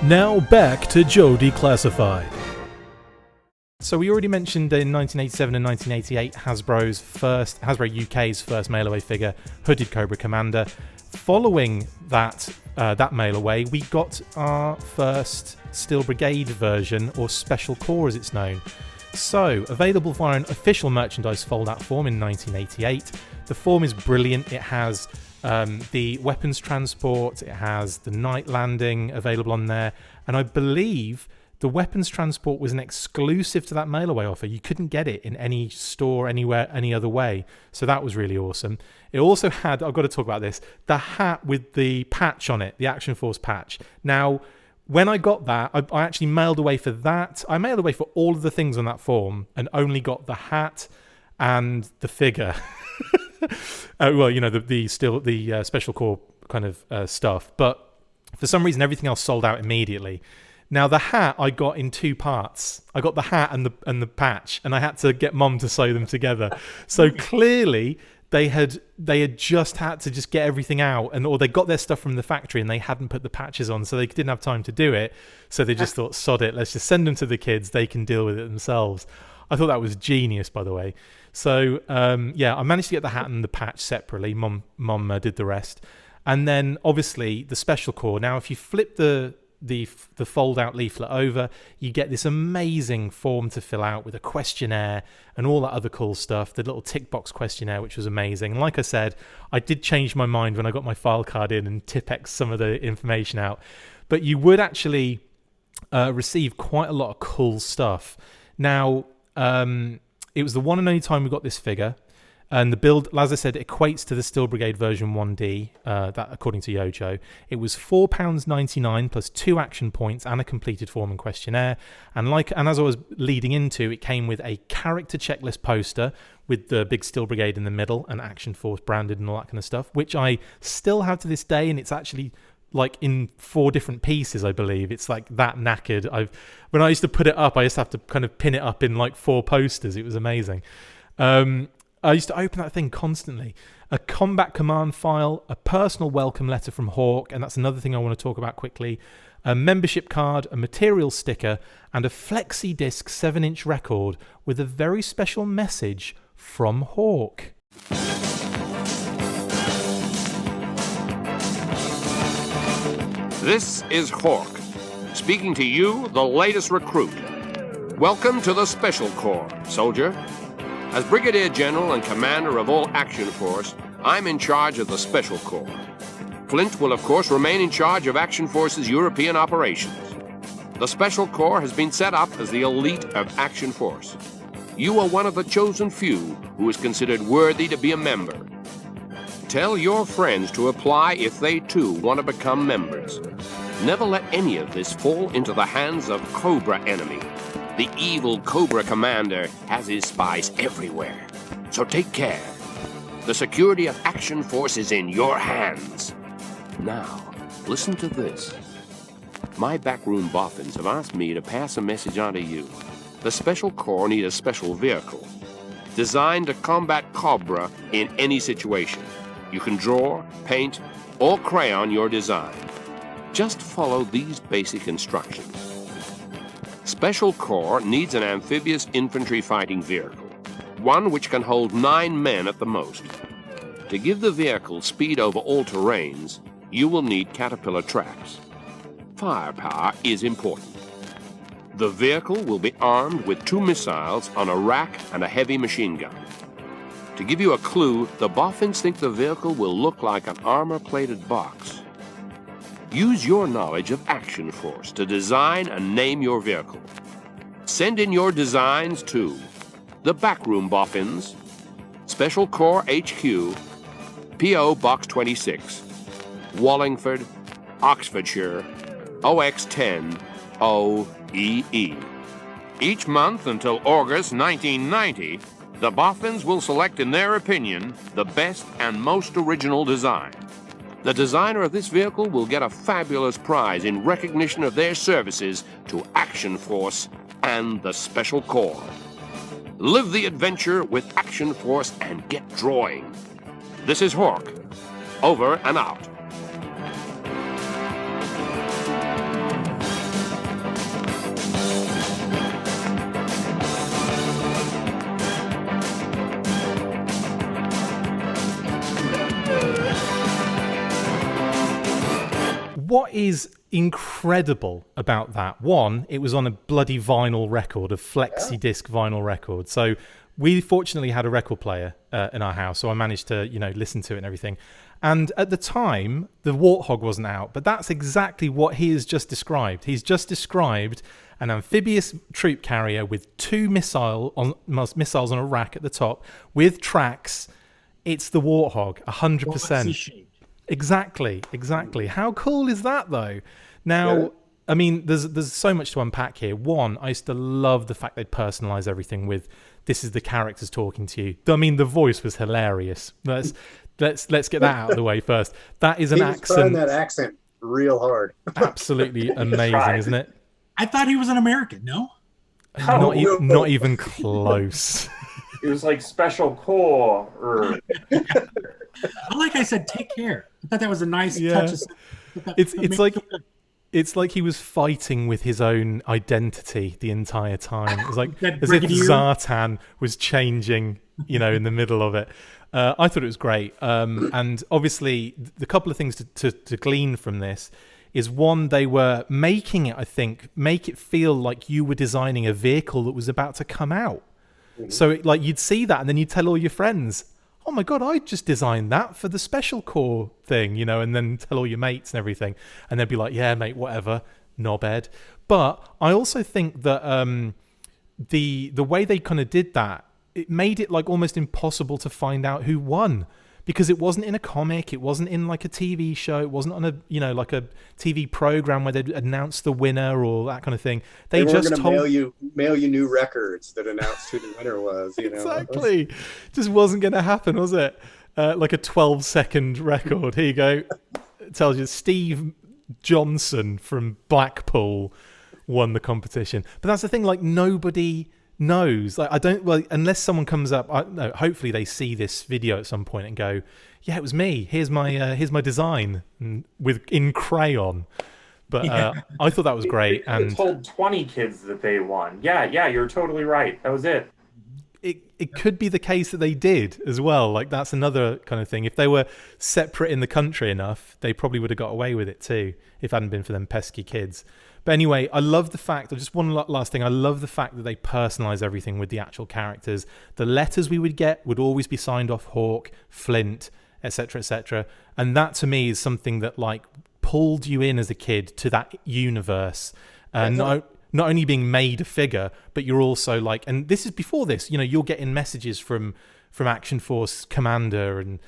Now back to Joe Declassified. So we already mentioned in 1987 and 1988 Hasbro UK's first mail-away figure, Hooded Cobra Commander. Following that mail-away, we got our first Steel Brigade version, or Special Corps as it's known. So, available via an official merchandise fold-out form in 1988. The form is brilliant. It has the weapons transport, it has the night landing available on there, and I believe the weapons transport was an exclusive to that mail-away offer. You couldn't get it in any store, anywhere, any other way. So that was really awesome. It also had, I've got to talk about this, the hat with the patch on it, the Action Force patch. Now, when I got that, I actually mailed away for that. I mailed away for all of the things on that form and only got the hat and the figure. Well, you know, the Special Corps kind of stuff. But for some reason, everything else sold out immediately. Now, the hat I got in two parts. I got the hat and the patch, and I had to get Mom to sew them together. So clearly, they had just had to just get everything out, or they got their stuff from the factory and they hadn't put the patches on, so they didn't have time to do it. So they just thought, sod it, let's just send them to the kids. They can deal with it themselves. I thought that was genius, by the way. So I managed to get the hat and the patch separately. Mom did the rest, and then obviously the Special Corps. Now, if you flip the fold-out leaflet over, you get this amazing form to fill out with a questionnaire and all that other cool stuff, the little tick box questionnaire, which was amazing. And like I said, I did change my mind when I got my file card in and Tipex some of the information out. But you would actually receive quite a lot of cool stuff. Now, it was the one and only time we got this figure. And the build, as I said, equates to the Steel Brigade version 1D, that according to Yojo. It was £4.99 plus 2 action points and a completed form and questionnaire. And as I was leading into, it came with a character checklist poster with the big Steel Brigade in the middle and Action Force branded and all that kind of stuff, which I still have to this day, and it's actually like in 4 different pieces, I believe. It's like that knackered. When I used to put it up, I used to have to kind of pin it up in like 4 posters. It was amazing. I used to open that thing constantly. A combat command file, a personal welcome letter from Hawk, and that's another thing I want to talk about quickly, a membership card, a material sticker, and a flexi disc 7-inch record with a very special message from Hawk. This is Hawk, speaking to you, the latest recruit. Welcome to the Special Corps, soldier. As Brigadier General and Commander of all Action Force, I'm in charge of the Special Corps. Flint will, of course, remain in charge of Action Force's European operations. The Special Corps has been set up as the elite of Action Force. You are one of the chosen few who is considered worthy to be a member. Tell your friends to apply if they, too, want to become members. Never let any of this fall into the hands of Cobra enemy. The evil Cobra Commander has his spies everywhere. So take care. The security of Action Force is in your hands. Now, listen to this. My backroom boffins have asked me to pass a message on to you. The Special Corps need a special vehicle designed to combat Cobra in any situation. You can draw, paint, or crayon your design. Just follow these basic instructions. Special Corps needs an amphibious infantry fighting vehicle, one which can hold 9 men at the most. To give the vehicle speed over all terrains, you will need Caterpillar tracks. Firepower is important. The vehicle will be armed with 2 missiles on a rack and a heavy machine gun. To give you a clue, the boffins think the vehicle will look like an armor-plated box. Use your knowledge of Action Force to design and name your vehicle. Send in your designs to the Backroom Boffins, Special Corps HQ, P.O. Box 26, Wallingford, Oxfordshire, OX10 OEE. Each month until August 1990, the Boffins will select, in their opinion, the best and most original design. The designer of this vehicle will get a fabulous prize in recognition of their services to Action Force and the Special Corps. Live the adventure with Action Force and get drawing. This is Hawk. Over and out. what is incredible about that? One, it was on a bloody vinyl record, a flexi disc vinyl record. So we fortunately had a record player in our house, so I managed to, listen to it and everything. And at the time, the Warthog wasn't out, but that's exactly what he has just described. He's just described an amphibious troop carrier with two missiles on a rack at the top with tracks. It's the Warthog, 100%. Exactly. How cool is that, though? Now, I mean, there's so much to unpack here. One, I used to love the fact they'd personalize everything with, this is the characters talking to you. I mean, the voice was hilarious. Let's get that out of the way first. That is an accent. Trying that accent real hard. Absolutely amazing, isn't it? I thought he was an American. No, not even close. It was like special core. Like I said, take care. I thought that was a nice touch. It's like he was fighting with his own identity the entire time. It was like as if Brigadier. Zartan was changing, in the middle of it. I thought it was great. And obviously, the couple of things to glean from this is, one, they were making it, I think, make it feel like you were designing a vehicle that was about to come out. Mm-hmm. So you'd see that and then you'd tell all your friends, oh my God, I just designed that for the Special Corps thing, and then tell all your mates and everything. And they'd be like, yeah, mate, whatever, knobhead. But I also think that the way they kind of did that, it made it like almost impossible to find out who won, because it wasn't in a comic, it wasn't in like a TV show, it wasn't on a like a TV program where they'd announce the winner or that kind of thing. They just told mail you new records that announced who the winner was. Exactly, just wasn't going to happen, was it? Like a 12-second record. Here you go. It tells you Steve Johnson from Blackpool won the competition. But that's the thing. Like, nobody knows. Like, unless someone comes up, hopefully they see this video at some point and go, yeah, it was me, here's my design in crayon. But I thought that was great. And told 20 kids that they won. Yeah, you're totally right, that was it. It could be the case that they did as well. Like, that's another kind of thing. If they were separate in the country enough, they probably would have got away with it too, if it hadn't been for them pesky kids. But anyway, I love the fact, just one last thing, I love the fact that they personalize everything with the actual characters. The letters we would get would always be signed off Hawk, Flint, etc., etc. And that to me is something that like pulled you in as a kid to that universe. Not only being made a figure, but you're also like, and this is before this, you're getting messages from Action Force Commander and,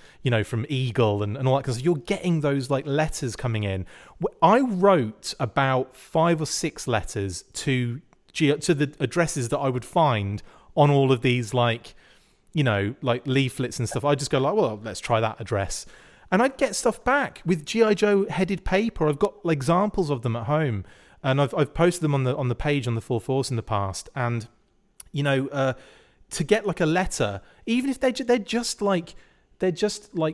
from Eagle and all that, because you're getting those like letters coming in. I wrote about 5 or 6 letters to the addresses that I would find on all of these like leaflets and stuff. I'd just go like, well, let's try that address. And I'd get stuff back with G.I. Joe headed paper. I've got examples of them at home. And I've posted them on the page on the Full Force in the past. And, to get like a letter, even if they're just like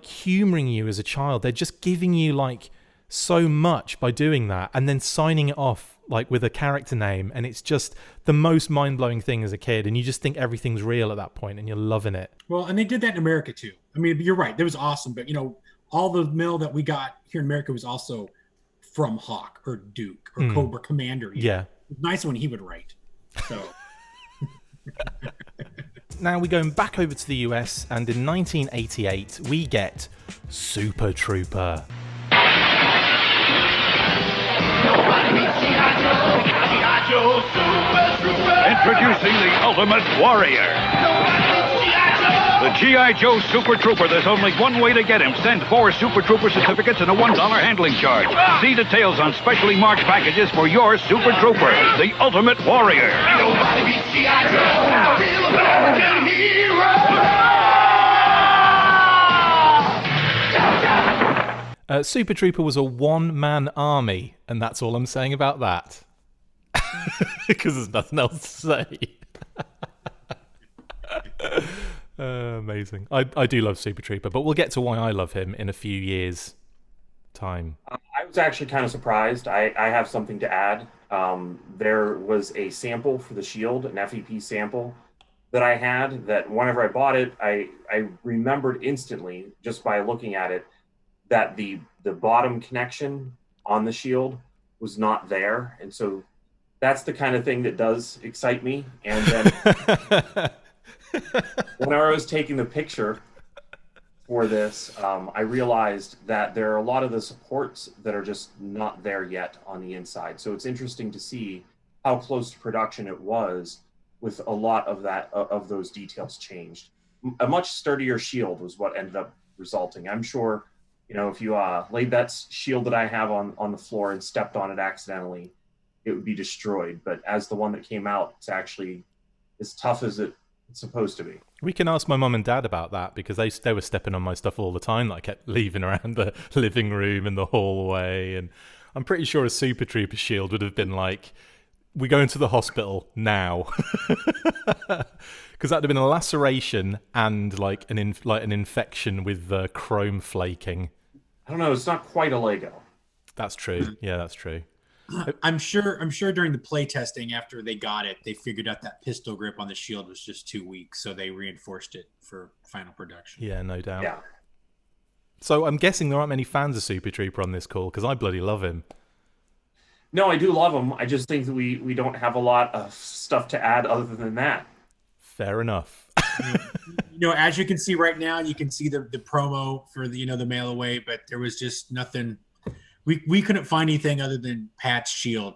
humoring you as a child, they're just giving you like so much by doing that and then signing it off like with a character name. And it's just the most mind-blowing thing as a kid. And you just think everything's real at that point and you're loving it. Well, and they did that in America too. I mean, you're right. That was awesome. But, all the mail that we got here in America was also from Hawk or Duke or Cobra Commander. Yeah. It was nice when he would write. So... Now we're going back over to the US, and in 1988 we get Super Trooper. Introducing the Ultimate Warrior. The G.I. Joe Super Trooper. There's only one way to get him. Send 4 Super Trooper certificates and a $1 handling charge. See details on specially marked packages for your Super Trooper, the Ultimate Warrior. Nobody beats G.I. Joe, the real American hero. Super Trooper was a one-man army, and that's all I'm saying about that. Because there's nothing else to say. Amazing. I do love Super Trooper, but we'll get to why I love him in a few years' time. I was actually kind of surprised. I have something to add. There was a sample for the Shield, an FEP sample that I had, that whenever I bought it, I remembered instantly, just by looking at it, that the bottom connection on the shield was not there. And so that's the kind of thing that does excite me. And then when I was taking the picture for this, I realized that there are a lot of the supports that are just not there yet on the inside. So it's interesting to see how close to production it was with a lot of those details changed. A much sturdier shield was what ended up resulting. I'm sure, if you laid that shield that I have on the floor and stepped on it accidentally, it would be destroyed. But as the one that came out, it's actually as tough as it's supposed to be. We can ask my mum and dad about that, because they were stepping on my stuff all the time. Like, I kept leaving around the living room and the hallway, and I'm pretty sure a Super Trooper shield would have been like, we're going to the hospital now. Because that'd have been a laceration and like an infection with chrome flaking. I don't know. It's not quite a Lego. That's true. Yeah, that's true. I'm sure during the play testing after they got it, they figured out that pistol grip on the shield was just too weak, so they reinforced it for final production. Yeah, no doubt. Yeah. So I'm guessing there aren't many fans of Super Trooper on this call, because I bloody love him. No, I do love him. I just think that we don't have a lot of stuff to add other than that. Fair enough. As you can see right now, you can see the promo for the the mail away, but there was just nothing. We couldn't find anything other than Pat's shield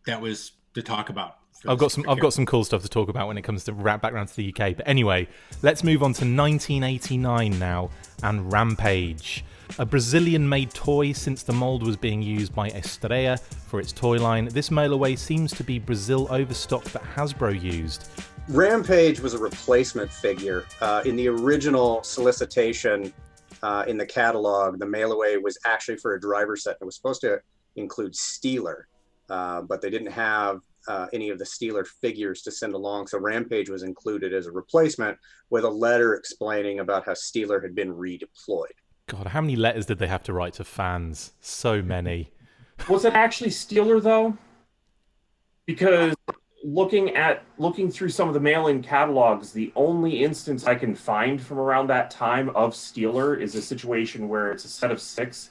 that was to talk about. I've got some cool stuff to talk about when it comes to background to the UK. But anyway, let's move on to 1989 now and Rampage. A Brazilian-made toy since the mold was being used by Estrella for its toy line. This mail-away seems to be Brazil overstock that Hasbro used. Rampage was a replacement figure. In the original solicitation in the catalog, the mail-away was actually for a driver set. It was supposed to include Steeler, but they didn't have any of the Steeler figures to send along. So Rampage was included as a replacement with a letter explaining about how Steeler had been redeployed. God, how many letters did they have to write to fans? So many. Was it actually Steeler, though? Because looking through some of the mail-in catalogs, the only instance I can find from around that time of Steeler is a situation where it's a set of 6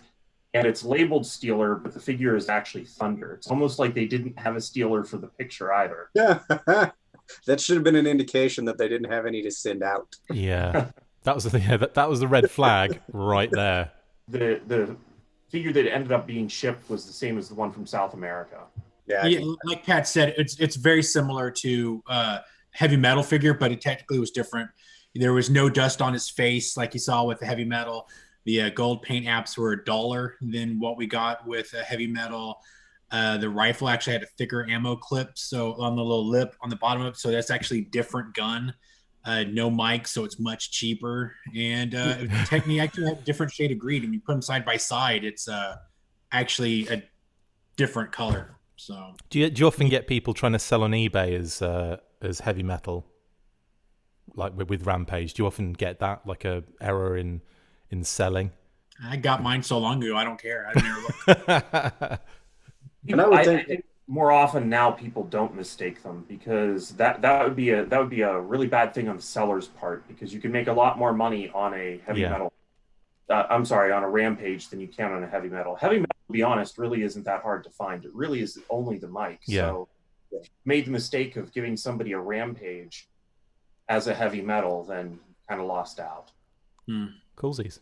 and it's labeled Steeler, but the figure is actually Thunder. It's almost like they didn't have a Steeler for the picture either. Yeah, that should have been an indication that they didn't have any to send out. Yeah, that was the red flag right there. The figure that ended up being shipped was the same as the one from South America. Yeah, like Pat said, it's very similar to Heavy Metal figure, but it technically was different. There was no dust on his face like you saw with the Heavy Metal. The gold paint apps were duller than what we got with Heavy Metal. The rifle actually had a thicker ammo clip, so on the little lip on the bottom of it. So that's actually a different gun. No mic, so it's much cheaper. And technically, actually have a different shade of green. When you put them side by side, it's actually a different color. So do you often get people trying to sell on eBay as Heavy Metal, like with Rampage? Do you often get that, like a error in selling? I got mine so long ago, I don't care. I've never looked. And I think more often now people don't mistake them, because that would be a really bad thing on the seller's part, because you can make a lot more money on a Heavy Metal. On a Rampage than you can on a Heavy Metal. Heavy Metal, to be honest, really isn't that hard to find. It really is only the mic. Yeah. So if you made the mistake of giving somebody a Rampage as a Heavy Metal, then kind of lost out. Coolsies.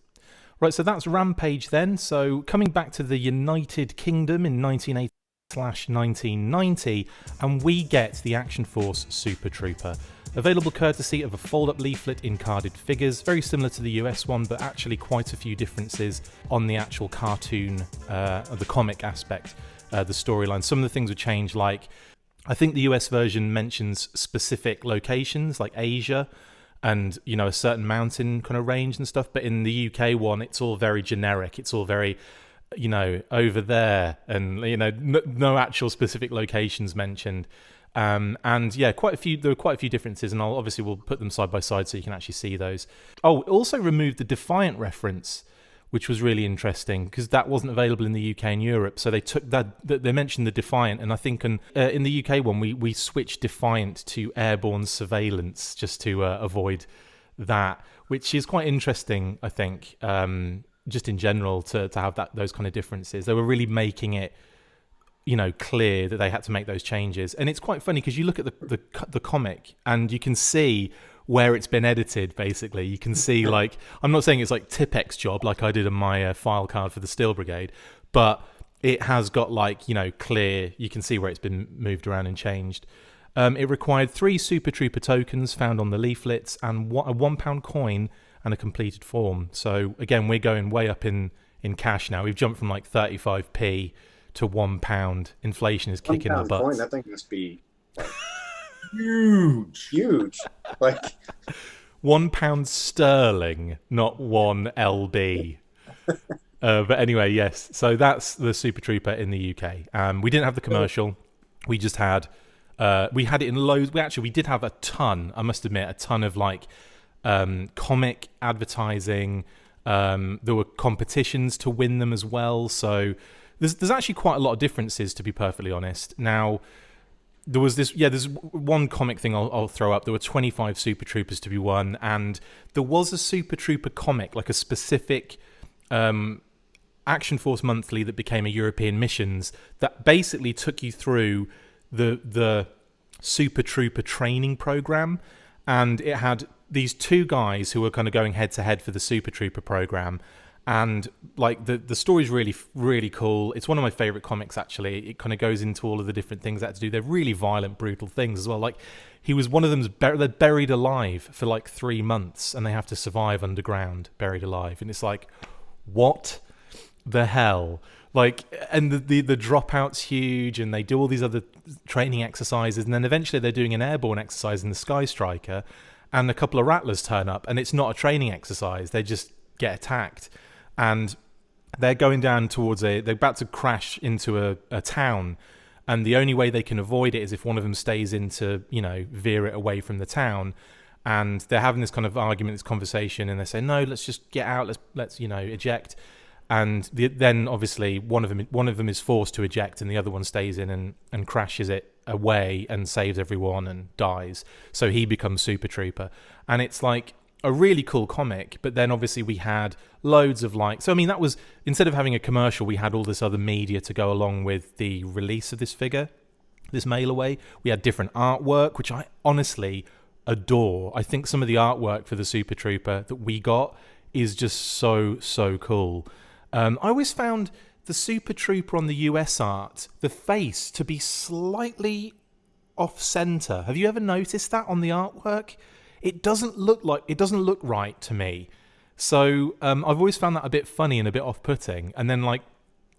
Right, so that's Rampage then. So coming back to the United Kingdom in 1980/1990, and we get the Action Force Super Trooper. Available courtesy of a fold-up leaflet in carded figures, very similar to the US one, but actually quite a few differences on the actual cartoon, the comic aspect, the storyline. Some of the things would change, like I think the US version mentions specific locations, like Asia, and a certain mountain kind of range and stuff. But in the UK one, it's all very generic. It's all very, over there, and no actual specific locations mentioned. And yeah, there are quite a few differences, and we'll put them side by side so you can actually see those. Oh, it also removed the Defiant reference, which was really interesting because that wasn't available in the UK and Europe. So they took that, they mentioned the Defiant, and I think in the UK one we switched Defiant to Airborne Surveillance just to avoid that, which is quite interesting, I think. just in general to have those kind of differences. They were really making it, clear that they had to make those changes. And it's quite funny because you look at the comic and you can see where it's been edited. Basically, you can see, like, I'm not saying it's like Tippex job like I did on my file card for the Steel Brigade, but it has got, like, clear, you can see where it's been moved around and changed. It required 3 Super Trooper tokens found on the leaflets and a £1 coin and a completed form. So again, we're going way up in cash now. We've jumped from like 35p to £1. Inflation is kicking the £1 butts. coin, that thing must be like, Huge. Like £1 sterling, not 1 LB. But anyway, yes. So that's the Super Trooper in the UK. We didn't have the commercial. We just had, we had it in loads. We did have a ton, I must admit, a ton of like comic advertising. There were competitions to win them as well. So there's actually quite a lot of differences, to be perfectly honest. Now, there's one comic thing I'll throw up. There were 25 Super Troopers to be won, and there was a Super Trooper comic, like a specific Action Force Monthly that became a European Missions, that basically took you through the Super Trooper training program, and it had these 2 guys who were kind of going head to head for the Super Trooper program. And like the story's really, really cool. It's one of my favorite comics, actually. It kind of goes into all of the different things they had to do. They're really violent, brutal things as well. Like, he was one of them's they're buried alive for like 3 months, and they have to survive underground, buried alive. And it's like, what the hell? Like, and the dropout's huge, and they do all these other training exercises, and then eventually they're doing an airborne exercise in the Sky Striker, and a couple of rattlers turn up, and it's not a training exercise. They just get attacked. And they're going down towards they're about to crash into a town, and the only way they can avoid it is if one of them stays in to, veer it away from the town. And they're having this kind of argument, this conversation, and they say, no, let's just get out, let's eject. And then obviously one of them is forced to eject, and the other one stays in and crashes it away and saves everyone and dies. So he becomes Super Trooper. And it's like a really cool comic, but then obviously we had loads of that was, instead of having a commercial, we had all this other media to go along with the release of this figure, this mail away. We had different artwork, which I honestly adore. I think some of the artwork for the Super Trooper that we got is just so cool. I always found the Super Trooper on the US art, the face, to be slightly off center. Have you ever noticed that on the artwork? It doesn't look right to me. So I've always found that a bit funny and a bit off-putting. And then, like,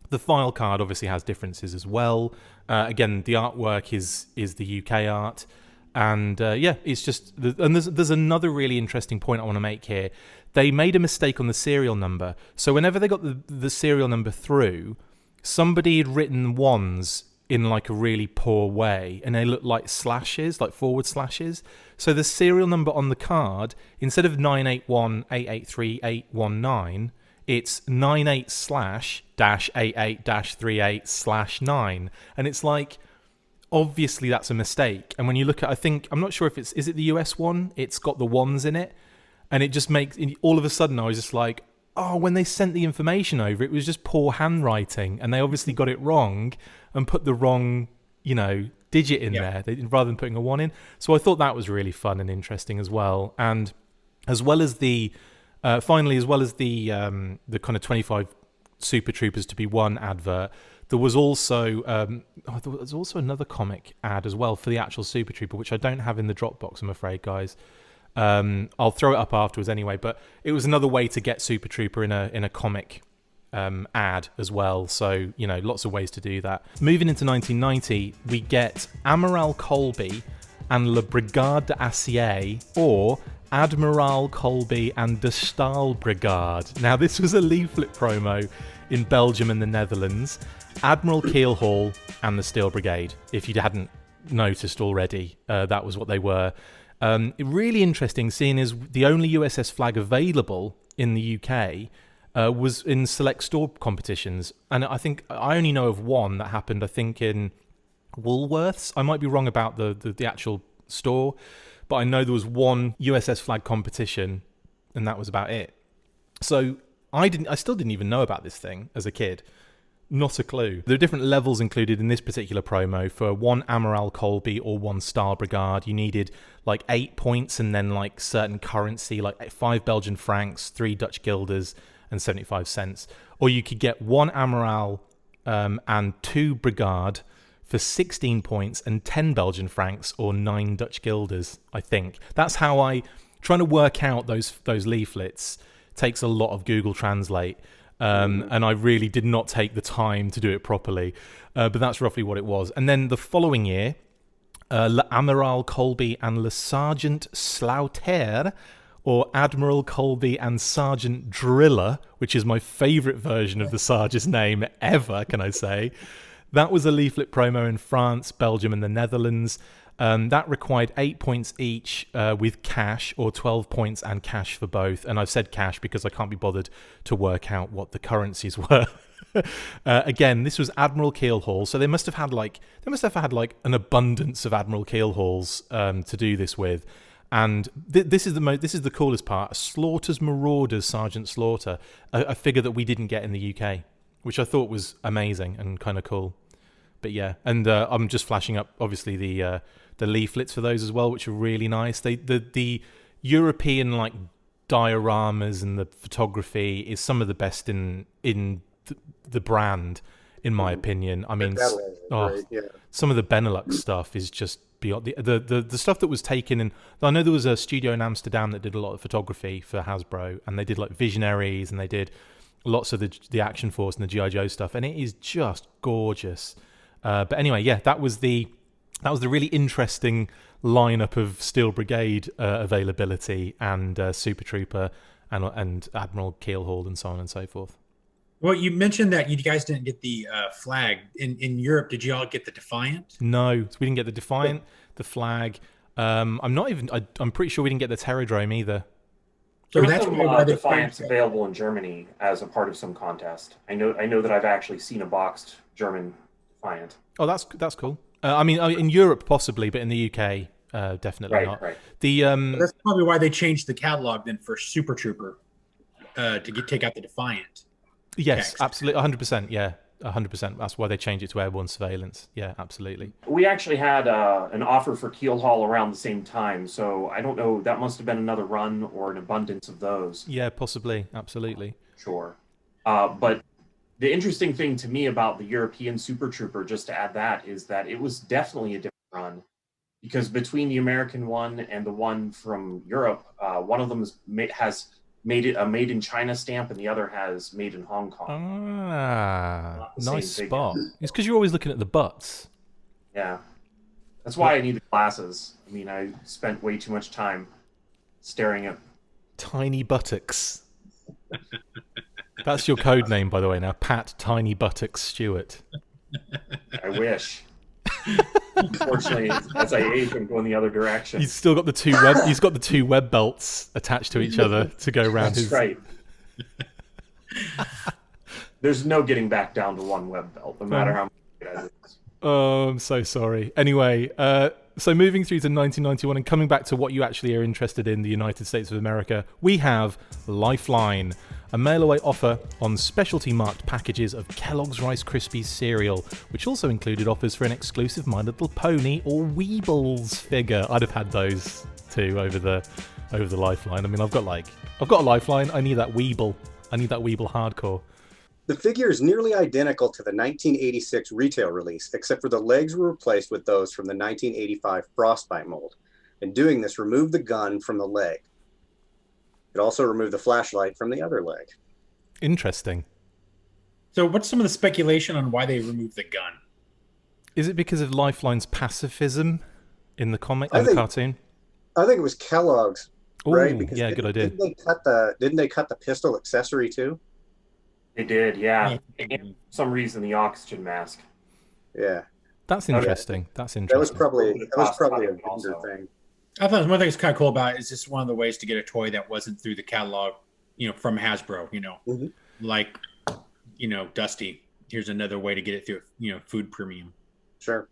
the file card obviously has differences as well. Again, the artwork is the UK art. And it's just, and there's another really interesting point I want to make here. They made a mistake on the serial number. So whenever they got the serial number through, somebody had written ones in like a really poor way, and they look like slashes, like forward slashes. So the serial number on the card, instead of 981883819, it's 98/-88-38/9, and it's like, obviously that's a mistake. And when you look at, I'm not sure if is it the US one? It's got the ones in it, and it just makes, all of a sudden I was just like, oh, when they sent the information over, it was just poor handwriting, and they obviously got it wrong and put the wrong, digit in there rather than putting a 1 in. So I thought that was really fun and interesting as well. And as well as the kind of 25 Super Troopers to be won advert, there was also another comic ad as well for the actual Super Trooper, which I don't have in the Dropbox, I'm afraid, guys. I'll throw it up afterwards anyway, but it was another way to get Super Trooper in a comic ad as well. So, lots of ways to do that. Moving into 1990, we get Amiral Colby and La Brigade d'Acier, or Admiral Colby and de Staal Brigade. Now, this was a leaflet promo in Belgium and the Netherlands. Admiral Keelhaul and the Steel Brigade. If you hadn't noticed already, that was what they were. Really interesting, seeing as the only USS flag available in the UK was in select store competitions. And I think I only know of one that happened, I think, in Woolworths. I might be wrong about the actual store, but I know there was one USS flag competition, and that was about it. So I still didn't even know about this thing as a kid. Not a clue. There are different levels included in this particular promo. For 1 Amiral Colby or 1 Star Brigade, you needed like 8 points and then like certain currency, like 5 Belgian francs, 3 Dutch guilders, and 75 cents. Or you could get 1 Amiral and 2 Brigade for 16 points and 10 Belgian francs or 9 Dutch guilders, I think. That's how trying to work out those leaflets takes a lot of Google Translate. And I really did not take the time to do it properly. But that's roughly what it was. And then the following year, L'Amiral Colby and Le Sergeant Slaughter, or Admiral Colby and Sergeant Driller, which is my favourite version of the Sergeant's name ever, can I say. That was a leaflet promo in France, Belgium, and the Netherlands. That required 8 points each with cash, or 12 points and cash for both. And I've said cash because I can't be bothered to work out what the currencies were. Again, this was Admiral Keelhaul, so they must have had like an abundance of Admiral Keelhauls to do this with. And this is the coolest part: Slaughter's Marauders, Sergeant Slaughter, a figure that we didn't get in the UK, which I thought was amazing and kind of cool. But yeah, and I'm just flashing up obviously the leaflets for those as well, which are really nice. The European like dioramas and the photography is some of the best in the brand, in my opinion. I mean, some of the Benelux stuff is just beyond the stuff that was taken in. I know there was a studio in Amsterdam that did a lot of photography for Hasbro, and they did like Visionaries, and they did lots of the Action Force and the G.I. Joe stuff, and it is just gorgeous. But anyway, yeah, that was the really interesting lineup of Steel Brigade availability and Super Trooper and Admiral Keelhaul and so on and so forth. Well, you mentioned that you guys didn't get the flag in Europe. Did you all get the Defiant? No, we didn't get the Defiant, the flag. I'm pretty sure we didn't get the Terradrome either. So that's why Defiant's available in Germany as a part of some contest. I know that I've actually seen a boxed German Defiant. Oh, that's cool. I mean, in Europe possibly, but in the UK, definitely not. Right. That's probably why they changed the catalog then for Super Trooper to take out the Defiant. Yes, text. Absolutely, 100%. Yeah, 100%. That's why they changed it to airborne surveillance. Yeah, absolutely. We actually had an offer for Keelhaul around the same time, so I don't know. That must have been another run or an abundance of those. Yeah, possibly. Absolutely. Sure. But the interesting thing to me about the European Super Trooper, just to add that, is that it was definitely a different run, because between the American one and the one from Europe, one of them has made it a made in China stamp, and the other has made in Hong Kong. Ah, nice spot. It's because you're always looking at the butts. Yeah, that's why I need the glasses. I mean, I spent way too much time staring at tiny buttocks. That's your code name, by the way. Now, Pat Tiny Buttocks Stewart. I wish. Unfortunately, as I age, I'm going the other direction. He's still got he's got the two web belts attached to each other to go around. That's right. There's no getting back down to one web belt, no matter how much it is. Oh, I'm so sorry. Anyway, so moving through to 1991 and coming back to what you actually are interested in, the United States of America, we have Lifeline, a mail-away offer on specialty marked packages of Kellogg's Rice Krispies cereal, which also included offers for an exclusive My Little Pony or Weebles figure. I'd have had those too over the Lifeline. I mean, I've got a Lifeline. I need that Weeble. I need that Weeble hardcore. The figure is nearly identical to the 1986 retail release, except for the legs were replaced with those from the 1985 Frostbite mold. In doing this, removed the gun from the leg. It also removed the flashlight from the other leg. Interesting. So what's some of the speculation on why they removed the gun? Is it because of Lifeline's pacifism in the cartoon? I think it was Kellogg's, right? Because yeah, good idea. Didn't they cut the pistol accessory too? They did, yeah. And for some reason, the oxygen mask. Yeah. That's interesting. That's interesting. That was probably a vendor thing. I thought one thing that's kind of cool about it is just one of the ways to get a toy that wasn't through the catalog, from Hasbro, like, Dusty. Here's another way to get it through, Food Premium. Sure.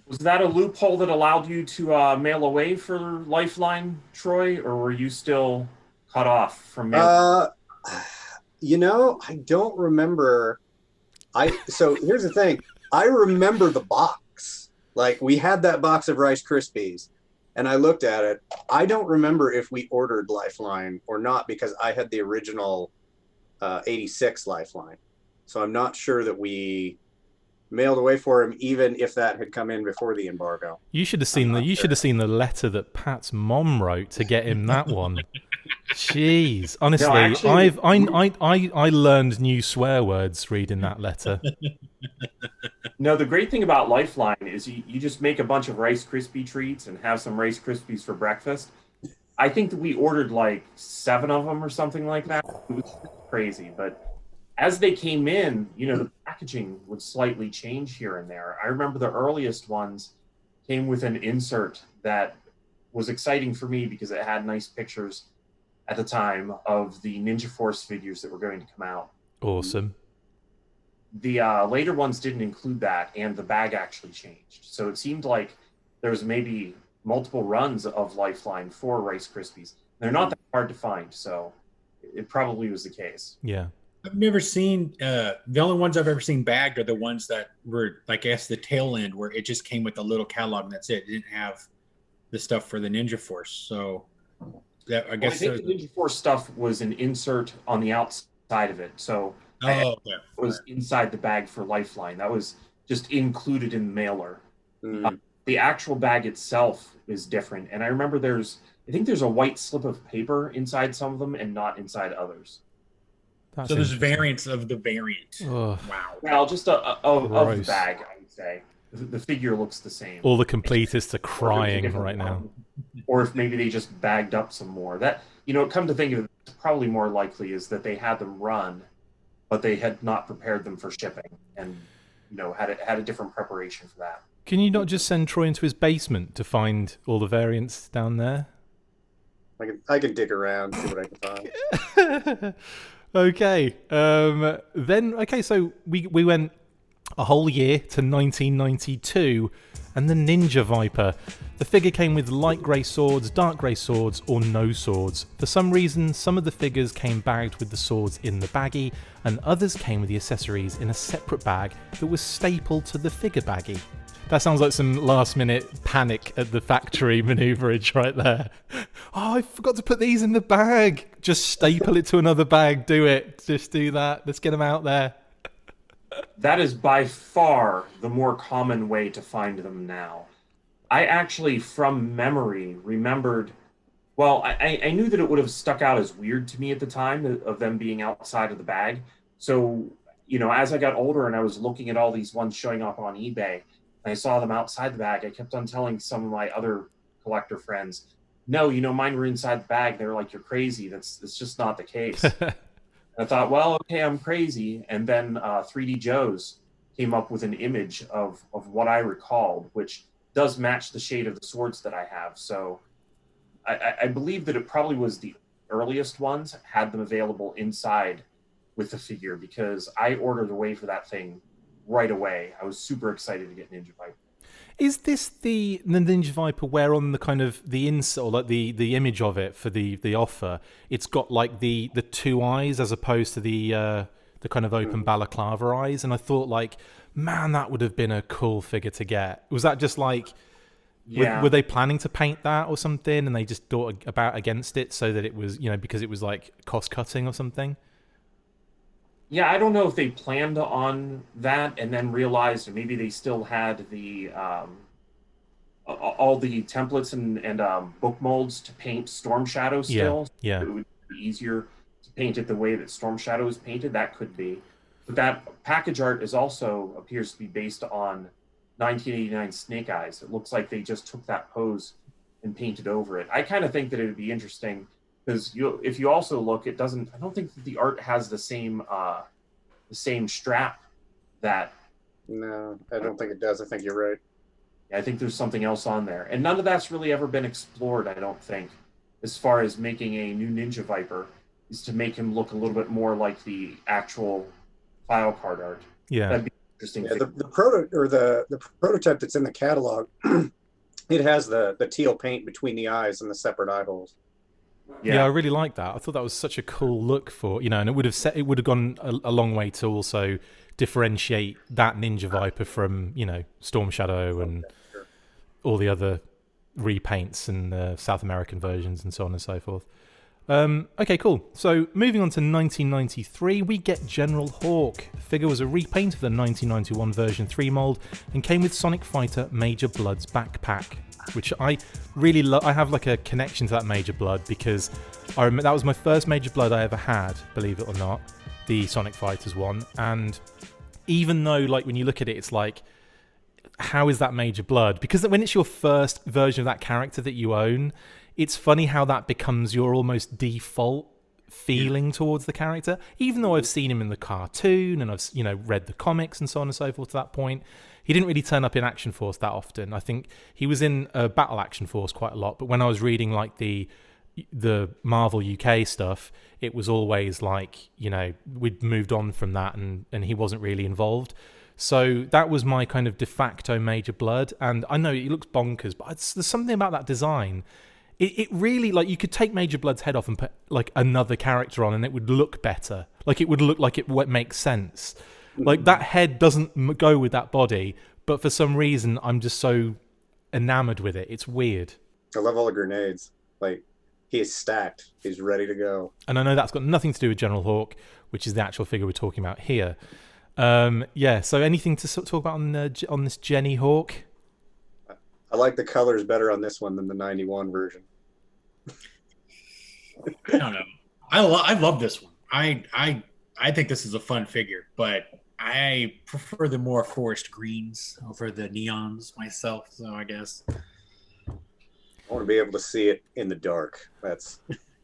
Was that a loophole that allowed you to mail away for Lifeline, Troy, or were you still cut off from mail? I don't remember. So here's the thing. I remember the box. Like we had that box of Rice Krispies, and I looked at it. I don't remember if we ordered Lifeline or not because I had the original 86 Lifeline. So I'm not sure that we mailed away for him, even if that had come in before the embargo. You should have seen should have seen the letter that Pat's mom wrote to get him that one. Jeez, honestly, No, actually, I learned new swear words reading that letter. No, the great thing about Lifeline is you just make a bunch of Rice Krispie treats and have some Rice Krispies for breakfast. I think that we ordered like 7 of them or something like that. It was crazy, but as they came in, the packaging would slightly change here and there. I remember the earliest ones came with an insert that was exciting for me because it had nice pictures at the time of the Ninja Force figures that were going to come out. Awesome. The later ones didn't include that, and the bag actually changed. So it seemed like there was maybe multiple runs of Lifeline for Rice Krispies. They're not that hard to find, so it probably was the case. Yeah. I've never seen the only ones I've ever seen bagged are the ones that were, like, I guess the tail end where it just came with a little catalog and that's it. It didn't have the stuff for the Ninja Force. So that, I guess I think the Ninja Force stuff was an insert on the outside of it. So it was inside the bag for Lifeline. That was just included in the mailer. The actual bag itself is different. And I remember I think there's a white slip of paper inside some of them and not inside others. That's so there's variants of the variant. Ugh. Wow. Well, just of the bag, I would say. The figure looks the same. All the completists are crying right now. Or if maybe they just bagged up some more. That, come to think of it, probably more likely is that they had them run, but they had not prepared them for shipping and, had a different preparation for that. Can you not just send Troy into his basement to find all the variants down there? I can dig around, see what I can find. Okay. So we went a whole year to 1992, and the Ninja Viper. The figure came with light grey swords, dark grey swords, or no swords. For some reason, some of the figures came bagged with the swords in the baggie, and others came with the accessories in a separate bag that was stapled to the figure baggie. That sounds like some last-minute panic at the factory maneuverage right there. Oh, I forgot to put these in the bag. Just staple it to another bag. Do it. Just do that. Let's get them out there. That is by far the more common way to find them now. I actually, from memory, remembered... Well, I knew that it would have stuck out as weird to me at the time of them being outside of the bag. So, as I got older and I was looking at all these ones showing up on eBay, and I saw them outside the bag, I kept on telling some of my other collector friends, no, mine were inside the bag. They were like, you're crazy. That's just not the case. I thought, well, okay, I'm crazy. And then 3D Joe's came up with an image of what I recalled, which does match the shade of the swords that I have. So I believe that it probably was the earliest ones had them available inside with the figure, because I ordered away for that thing right away. I was super excited to get Ninja Viper. Is this the Ninja Viper where on the kind of the insert, or like the image of it for the offer, it's got like the 2 eyes as opposed to the kind of open balaclava eyes? And I thought, like, man, that would have been a cool figure to get. Was that just like, were they planning to paint that or something, and they just thought about against it so that it was, because it was like cost cutting or something? Yeah, I don't know if they planned on that and then realized maybe they still had the all the templates and book molds to paint Storm Shadow still. Yeah. It would be easier to paint it the way that Storm Shadow is painted. That could be. But that package art is also appears to be based on 1989 Snake Eyes. It looks like they just took that pose and painted over it. I kind of think that it would be interesting, because if you also look, I don't think that the art has the same strap that. No, I don't think it does. I think you're right. I think there's something else on there. And none of that's really ever been explored, I don't think, as far as making a new Ninja Viper, is to make him look a little bit more like the actual file card art. Yeah. That'd be interesting. Yeah, the prototype that's in the catalog, it has the teal paint between the eyes and the separate eye holes. Yeah, I really like that. I thought that was such a cool look for, and it would have gone a long way to also differentiate that Ninja Viper from, Storm Shadow and all the other repaints and the South American versions and so on and so forth. Okay, cool. So moving on to 1993, we get General Hawk. The figure was a repaint of the 1991 version 3 mold and came with Sonic Fighter Major Blood's backpack, which I really love. I have like a connection to that Major Blood because I remember that was my first Major Blood I ever had, believe it or not, the Sonic Fighters one. And even though, like, when you look at it, it's like, how is that Major Blood? Because when it's your first version of that character that you own, it's funny how that becomes your almost default feeling towards the character. Even though I've seen him in the cartoon and I've read the comics and so on and so forth to that point, he didn't really turn up in Action Force that often. I think he was in Battle Action Force quite a lot, but when I was reading like the Marvel UK stuff, it was always like, we'd moved on from that and he wasn't really involved. So that was my kind of de facto Major Blood. And I know it looks bonkers, but there's something about that design. It really, like, you could take Major Blood's head off and put like another character on and it would look better. Like, it would look like it makes sense. Like, that head doesn't go with that body, but for some reason I'm just so enamored with it. It's weird. I love all the grenades. Like, he is stacked. He's ready to go. And I know that's got nothing to do with General Hawk, which is the actual figure we're talking about here. So anything to talk about on this Jenny Hawk? I like the colors better on this one than the 91 version. I don't know. I love this one. I think this is a fun figure, but I prefer the more forest greens over the neons myself. So I guess I want to be able to see it in the dark. That's.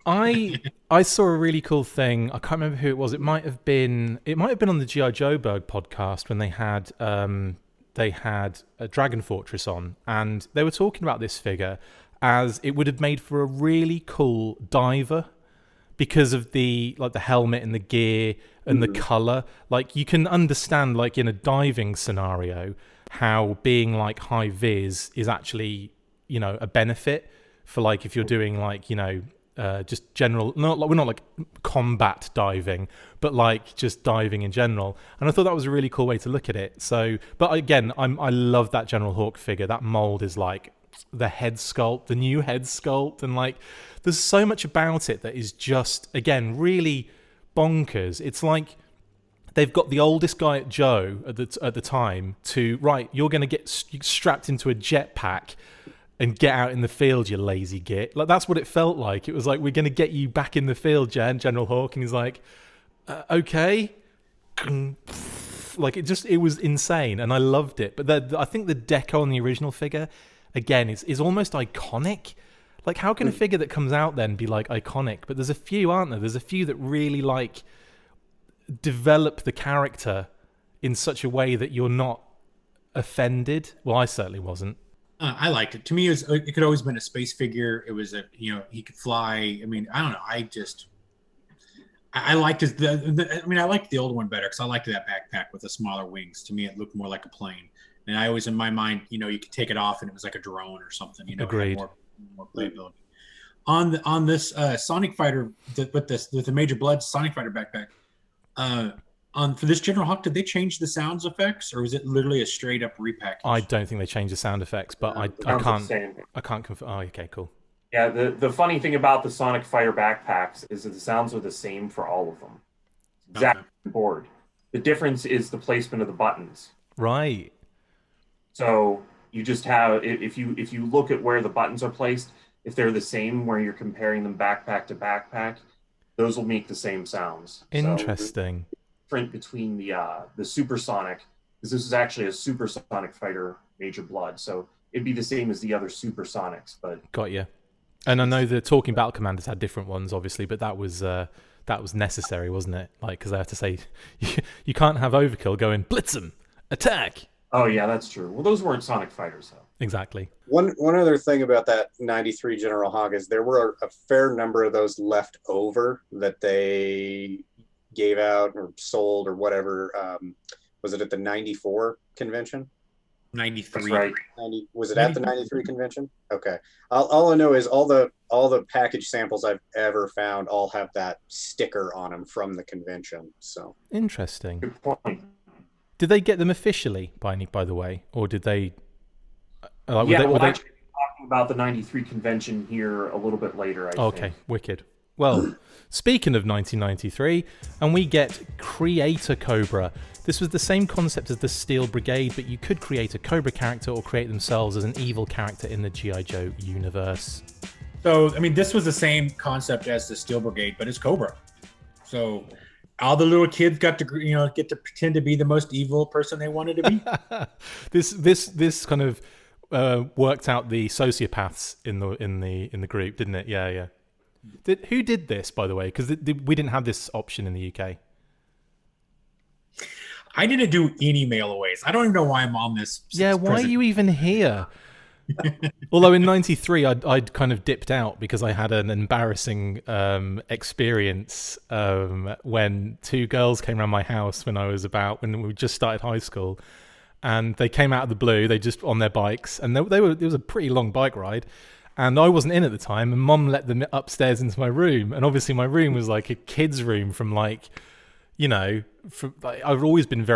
I saw a really cool thing. I can't remember who it was. It might have been on the G.I. Joe Berg podcast when they had a Dragon Fortress on, and they were talking about this figure as it would have made for a really cool diver because of the helmet and the gear and the color. Like, you can understand, like, in a diving scenario, how being like high vis is actually, a benefit for, like, if you're doing like, just general, we're not like combat diving, but like just diving in general. And I thought that was a really cool way to look at it. So, but again, I love that General Hawk figure. That mold is like the head sculpt, the new head sculpt, and like there's so much about it that is just, again, really bonkers. It's like they've got the oldest guy at Joe at the time to, right, you're going to get strapped into a jetpack and get out in the field, you lazy git. Like, that's what it felt like. It was like, we're going to get you back in the field, General Hawk. And he's like, okay. Like, it was insane. And I loved it. But I think the deco on the original figure, again, is almost iconic. Like, how can a figure that comes out then be like iconic? But there's a few, aren't there? There's a few that really like develop the character in such a way that you're not offended. Well, I certainly wasn't. I liked it. To me, it could always been a space figure. It was he could fly. I mean, I don't know. I liked I liked the old one better because I liked that backpack with the smaller wings. To me, it looked more like a plane. And I always, in my mind, you could take it off and it was like a drone or something. Agreed. More playability. On this Sonic Fighter with the Major Blood Sonic Fighter backpack. For this General Hawk, did they change the sounds effects, or was it literally a straight up repackage? I don't think they changed the sound effects, but I can't confirm. Oh, okay, cool. Yeah, the funny thing about the Sonic Fighter backpacks is that the sounds are the same for all of them. Exactly on board. The difference is the placement of the buttons. Right. So you just have, if you look at where the buttons are placed, if they're the same where you're comparing them backpack to backpack, those will make the same sounds. Interesting. So, between the supersonic, because this is actually a supersonic fighter Major Blood, so it'd be the same as the other supersonics. But got you. And I know the Talking Battle Commanders had different ones, obviously, but that was necessary, wasn't it? Like, because I have to say, you can't have Overkill going blitz 'em, attack. Oh yeah, that's true. Well, those weren't Sonic Fighters, though. Exactly. One other thing about that 93 General Hawk is there were a fair number of those left over that they gave out or sold or whatever. Was it at the 94 convention? 93. That's right. 90, was it at the 93 convention? Okay. All I know is all the package samples I've ever found all have that sticker on them from the convention. So Interesting. Good point. Did they get them officially, by the way, or did they? We'll actually be talking about the 93 convention here a little bit later, I Okay, think. wicked. Well, speaking of 1993, and we get Creator Cobra. This was the same concept as the Steel Brigade, but you could create a Cobra character or create themselves as an evil character in the G.I. Joe universe. So, I mean, this was the same concept as the Steel Brigade, but it's Cobra. So all the little kids got to, get to pretend to be the most evil person they wanted to be. This kind of worked out the sociopaths in the group, didn't it? Yeah. Who did this, by the way? Because we didn't have this option in the UK. I didn't do any mailaways. I don't even know why I'm on this. Yeah, why are you even here? Although in '93, I'd kind of dipped out because I had an embarrassing experience when two girls came around my house when we just started high school, and they came out of the blue. They just on their bikes, and it was a pretty long bike ride. And I wasn't in at the time, and Mum let them upstairs into my room. And obviously my room was like a kid's room from I'd always been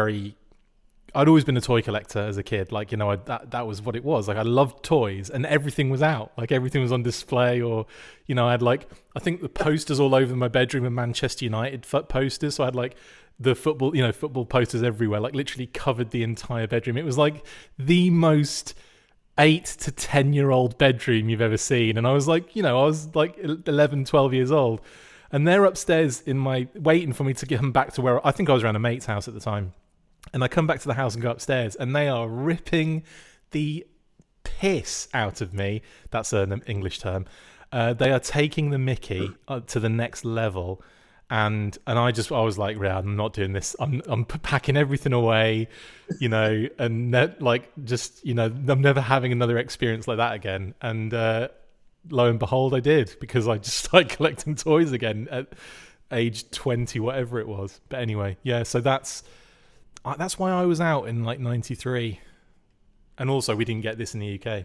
a toy collector as a kid. That was what it was. Like, I loved toys, and everything was out. Like, everything was on display, or, I had I think the posters all over my bedroom were Manchester United posters. So I had the football posters everywhere, literally covered the entire bedroom. It was like the most 8 to 10-year-old bedroom you've ever seen. And I was I was 11, 12 years old, and they're upstairs waiting for me to get them back to where I think I was around a mate's house at the time. And I come back to the house and go upstairs, and they are ripping the piss out of me. That's an English term. They are taking the mickey to the next level. And I was like, yeah, I'm not doing this. I'm packing everything away, and I'm never having another experience like that again. And lo and behold, I did, because I just started collecting toys again at age 20, whatever it was. But anyway, yeah. So that's why I was out in 93, and also we didn't get this in the UK.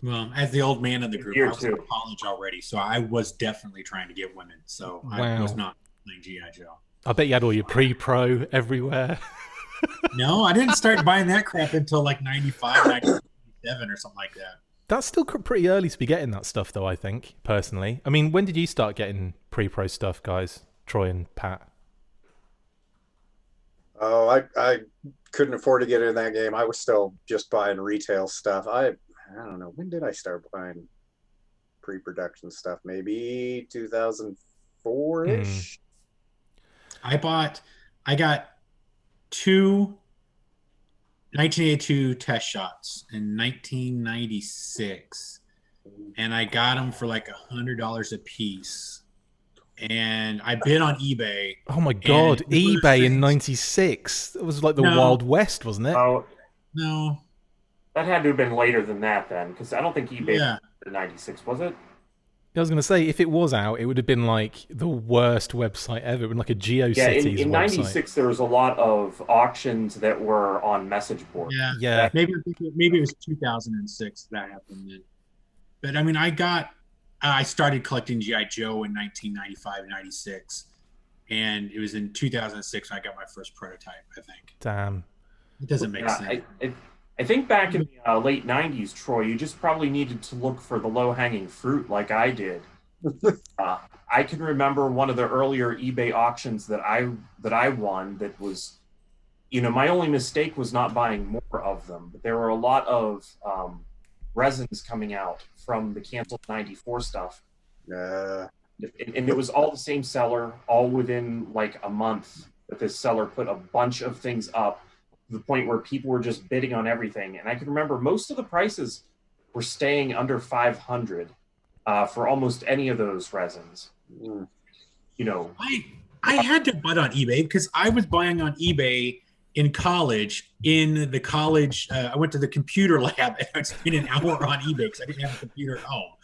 Well, as the old man of the group, I was in too. college already, so I was definitely trying to get women. So I was not playing G.I. Joe. I bet you had all your pre-pro everywhere. No, I didn't start buying that crap until 95, 97 or something like that. That's still pretty early to be getting that stuff, though, I think, personally. I mean, when did you start getting pre-pro stuff, guys? Troy and Pat? Oh, I couldn't afford to get in that game. I was still just buying retail stuff. I don't know. When did I start buying pre-production stuff? Maybe 2004-ish? I got 2 1982 test shots in 1996, and I got them for $100 a piece. And I bid on eBay. Oh my God, eBay in 96. It was the Wild West, wasn't it? Oh, no. That had to have been later than that then, because I don't think eBay was in 96, was it? I was going to say, if it was out, it would have been the worst website ever. It would been a GeoCities website. In 96, there was a lot of auctions that were on message boards. Yeah. Maybe it was 2006 that happened then. But I mean, I started collecting G.I. Joe in 1995, 96. And it was in 2006 when I got my first prototype, I think. Damn. It doesn't make sense. I think back in the late 90s, Troy, you just probably needed to look for the low-hanging fruit like I did. I can remember one of the earlier eBay auctions that I won that was, my only mistake was not buying more of them. But there were a lot of resins coming out from the canceled 94 stuff. And it was all the same seller, all within a month that this seller put a bunch of things up, to the point where people were just bidding on everything. And I can remember most of the prices were staying under 500 for almost any of those resins. I had to bid on eBay because I was buying on eBay in college. In the college, I went to the computer lab and I spent an hour on eBay because I didn't have a computer at home.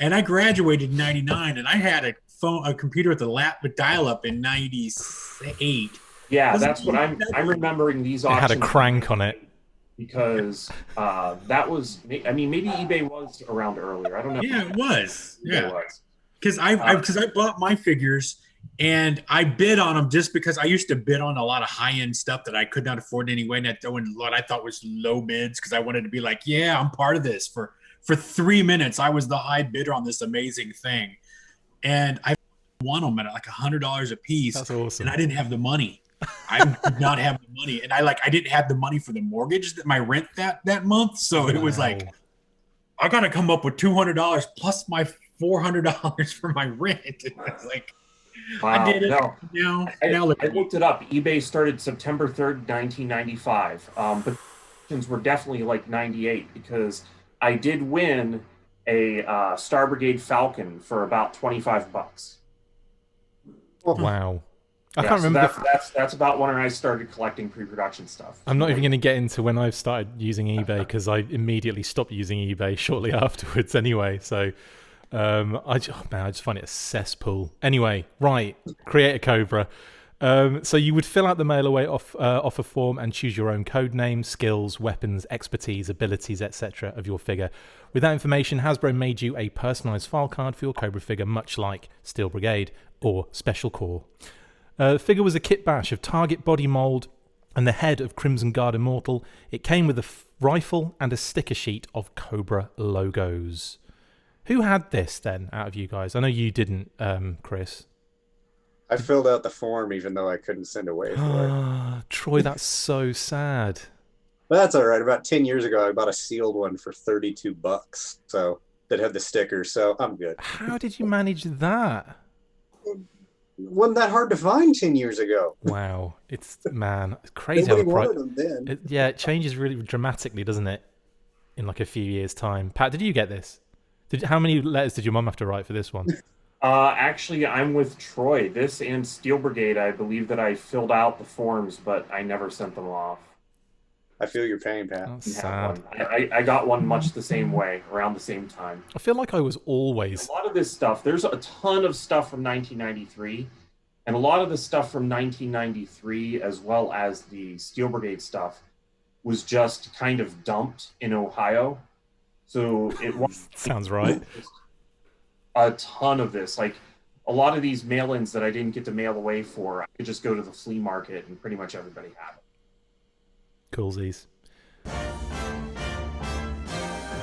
And I graduated in 99, and I had a computer with dial-up in 98. Yeah, that's what I'm remembering these auctions. It had a crank on it. because that was, I mean, maybe eBay was around earlier. I don't know. Yeah, it was. eBay Yeah. was. Because I bought my figures and I bid on them just because I used to bid on a lot of high end stuff that I could not afford anyway, and I throw in what I thought was low bids because I wanted to be like, yeah, I'm part of this. For 3 minutes, I was the high bidder on this amazing thing, and I won them at like $100 a piece. That's awesome. And I didn't have the money. I did not have the money, and I didn't have the money for the mortgage that my rent that month. So it was like, I got to come up with $200 plus my $400 for my rent. It's like, Wow. I did it. No, Now look I at me. looked it up. eBay started September 3rd, 1995. But auctions were definitely like 98 because I did win a Star Brigade Falcon for about $25. Wow. I Yeah, can't so remember. that's about when I started collecting pre-production stuff. I'm not even going to get into when I started using eBay because I immediately stopped using eBay shortly afterwards anyway. So I just find it a cesspool. Anyway, right, create a Cobra. So you would fill out the mail away offer form and choose your own code name, skills, weapons, expertise, abilities, etc. of your figure. With that information, Hasbro made you a personalized file card for your Cobra figure, much like Steel Brigade or Special Corps. The figure was a kit bash of target body mold and the head of Crimson Guard Immortal. It came with a rifle and a sticker sheet of Cobra logos. Who had this then, out of you guys? I know you didn't, Chris. I filled out the form even though I couldn't send away for it. Troy, that's so sad. But that's all right. About 10 years ago, I bought a sealed one for $32. So that had the sticker. So I'm good. How did you manage that? Wasn't that hard to find 10 years ago? Wow, it's crazy. Nobody how wanted them then. it changes really dramatically, doesn't it? In like a few years' time. Pat, did you get this? How many letters did your mum have to write for this one? Actually, I'm with Troy. This and Steel Brigade, I believe that I filled out the forms, but I never sent them off. I feel your pain, Pat. That's sad. I got one much the same way, around the same time. I feel like I was always... A lot of this stuff, there's a ton of stuff from 1993, and a lot of the stuff from 1993, as well as the Steel Brigade stuff, was just kind of dumped in Ohio. So it was... Sounds right. A ton of this. Like, a lot of these mail-ins that I didn't get to mail away for, I could just go to the flea market and pretty much everybody had it. Coolsies.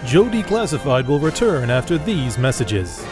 Joe Declassified will return after these messages.